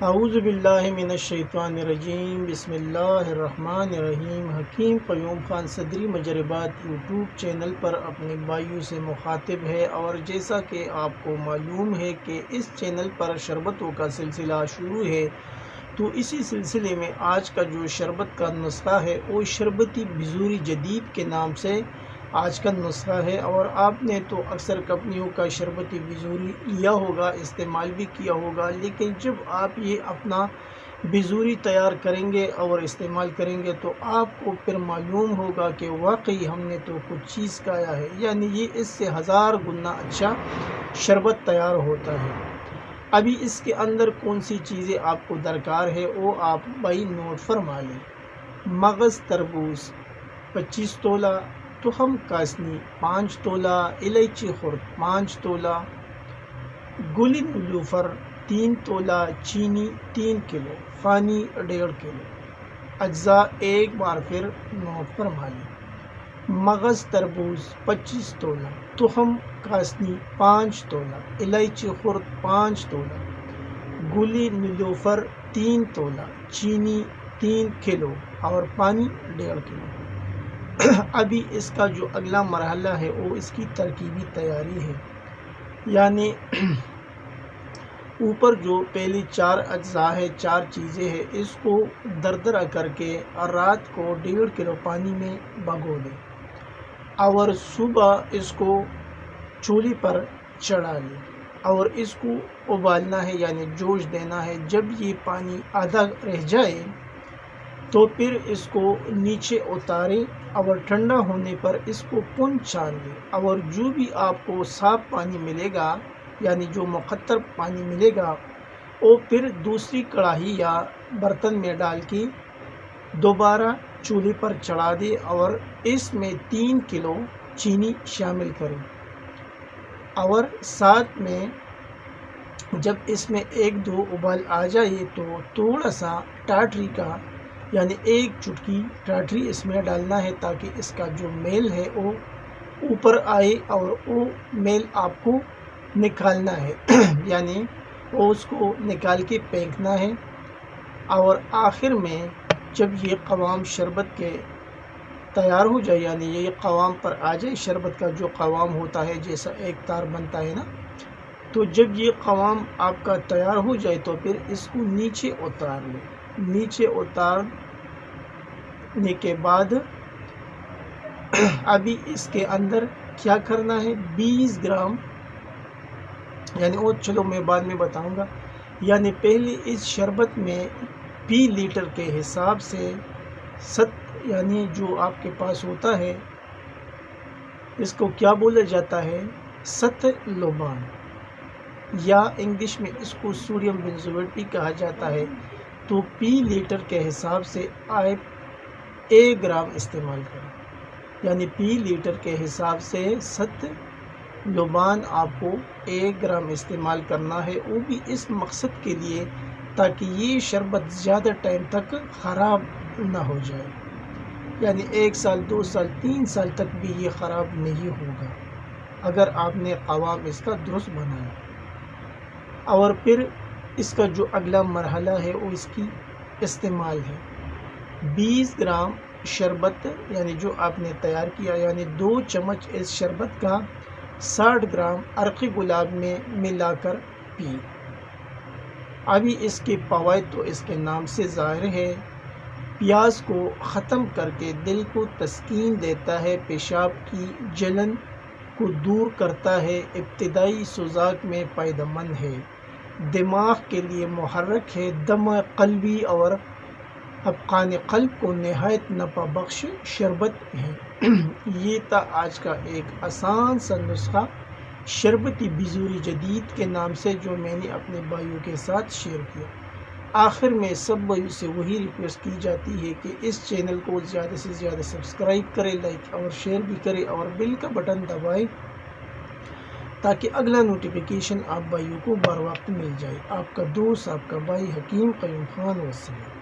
اعوذ باللہ من الشیطان الرجیم، بسم اللہ الرحمن الرحیم۔ حکیم قیوم خان صدری مجربات یوٹیوب چینل پر اپنے بھائیوں سے مخاطب ہے، اور جیسا کہ آپ کو معلوم ہے کہ اس چینل پر شربتوں کا سلسلہ شروع ہے، تو اسی سلسلے میں آج کا جو شربت کا نسخہ ہے وہ شربتی بزوری جدید کے نام سے آج کا نسخہ ہے۔ اور آپ نے تو اکثر کمپنیوں کا شربتی بزوری لیا ہوگا، استعمال بھی کیا ہوگا، لیکن جب آپ یہ اپنا بزوری تیار کریں گے اور استعمال کریں گے تو آپ کو پھر معلوم ہوگا کہ واقعی ہم نے تو کچھ چیز کھایا ہے، یعنی یہ اس سے 1000 گنا اچھا شربت تیار ہوتا ہے۔ ابھی اس کے اندر کون سی چیزیں آپ کو درکار ہے وہ آپ بھائی نوٹ فرما لیں۔ مغز تربوز 25 تولہ، تخم کاسنی 5 تولہ، الائچی خرد 5 تولہ، گل نیلوفر 3 تولہ، چینی 3 کلو، پانی 1.5 کلو۔ اجزاء ایک بار پھر نوٹ فرما لیں۔ مغز تربوز 25 تولہ، تخم کاسنی 5 تولہ، الائچی خرد 5 تولہ، گل نیلوفر 3 تولہ، چینی 3 کلو اور پانی 1.5 کلو۔ ابھی اس کا جو اگلا مرحلہ ہے وہ اس کی ترکیبی تیاری ہے، یعنی اوپر جو پہلی 4 اجزاء ہے، 4 چیزیں ہیں، اس کو دردرا کر کے رات کو 1.5 کلو پانی میں بھگو دیں اور صبح اس کو چولہے پر چڑھا لیں اور اس کو ابالنا ہے، یعنی جوش دینا ہے۔ جب یہ پانی آدھا رہ جائے تو پھر اس کو نیچے اتاریں اور ٹھنڈا ہونے پر اس کو چھان لیں، اور جو بھی آپ کو صاف پانی ملے گا، یعنی جو مقطر پانی ملے گا، وہ پھر دوسری کڑاہی یا برتن میں ڈال کے دوبارہ چولہے پر چڑھا دیں اور اس میں 3 کلو چینی شامل کریں، اور ساتھ میں جب اس میں 1-2 ابال آ جائے تو تھوڑا سا ٹاٹری کا، یعنی 1 چٹکی ٹاٹری اس میں ڈالنا ہے، تاکہ اس کا جو میل ہے وہ اوپر آئے اور وہ میل آپ کو نکالنا ہے یعنی وہ اس کو نکال کے پھینکنا ہے۔ اور آخر میں جب یہ قوام شربت کے تیار ہو جائے، یعنی یہ قوام پر آ جائے، شربت کا جو قوام ہوتا ہے جیسا ایک تار بنتا ہے نا، تو جب یہ قوام آپ کا تیار ہو جائے تو پھر اس کو نیچے اتار لیں۔ نیچے اتارنے کے بعد ابھی اس کے اندر کیا کرنا ہے، 20 گرام، یعنی وہ چلو میں بعد میں بتاؤں گا، یعنی پہلے اس شربت میں پی لیٹر کے حساب سے یعنی جو آپ کے پاس ہوتا ہے، اس کو کیا بولا جاتا ہے، 7 لوبان، یا انگلش میں اس کو سوڈیم بینزویٹ بھی کہا جاتا ہے۔ تو پی لیٹر کے حساب سے آپ 1 گرام استعمال کریں، یعنی پی لیٹر کے حساب سے 7 لوبان آپ کو 1 گرام استعمال کرنا ہے، وہ بھی اس مقصد کے لیے تاکہ یہ شربت زیادہ ٹائم تک خراب نہ ہو جائے، یعنی 1 سال 2 سال 3 سال تک بھی یہ خراب نہیں ہوگا اگر آپ نے قوام اس کا درست بنایا۔ اور پھر اس کا جو اگلا مرحلہ ہے وہ اس کی استعمال ہے۔ 20 گرام شربت یعنی جو آپ نے تیار کیا، یعنی 2 چمچ اس شربت کا 60 گرام عرق گلاب میں ملا کر پی۔ ابھی اس کے فوائد تو اس کے نام سے ظاہر ہے۔ پیاس کو ختم کر کے دل کو تسکین دیتا ہے، پیشاب کی جلن کو دور کرتا ہے، ابتدائی سوزاک میں فائدہ مند ہے، دماغ کے لیے محرک ہے، دم قلبی اور افقان قلب کو نہایت نفع بخش شربت ہے۔ یہ تھا آج کا ایک آسان سا نسخہ شربتی بزوری جدید کے نام سے، جو میں نے اپنے بھائیوں کے ساتھ شیئر کیا۔ آخر میں سب بھائیوں سے وہی ریکویسٹ کی جاتی ہے کہ اس چینل کو زیادہ سے زیادہ سبسکرائب کریں، لائک اور شیئر بھی کریں، اور بیل کا بٹن دبائیں تاکہ اگلا نوٹیفیکیشن آپ بھائیوں کو بر وقت مل جائے۔ آپ کا دوست، آپ کا بھائی حکیم قیوم خان، والسلام۔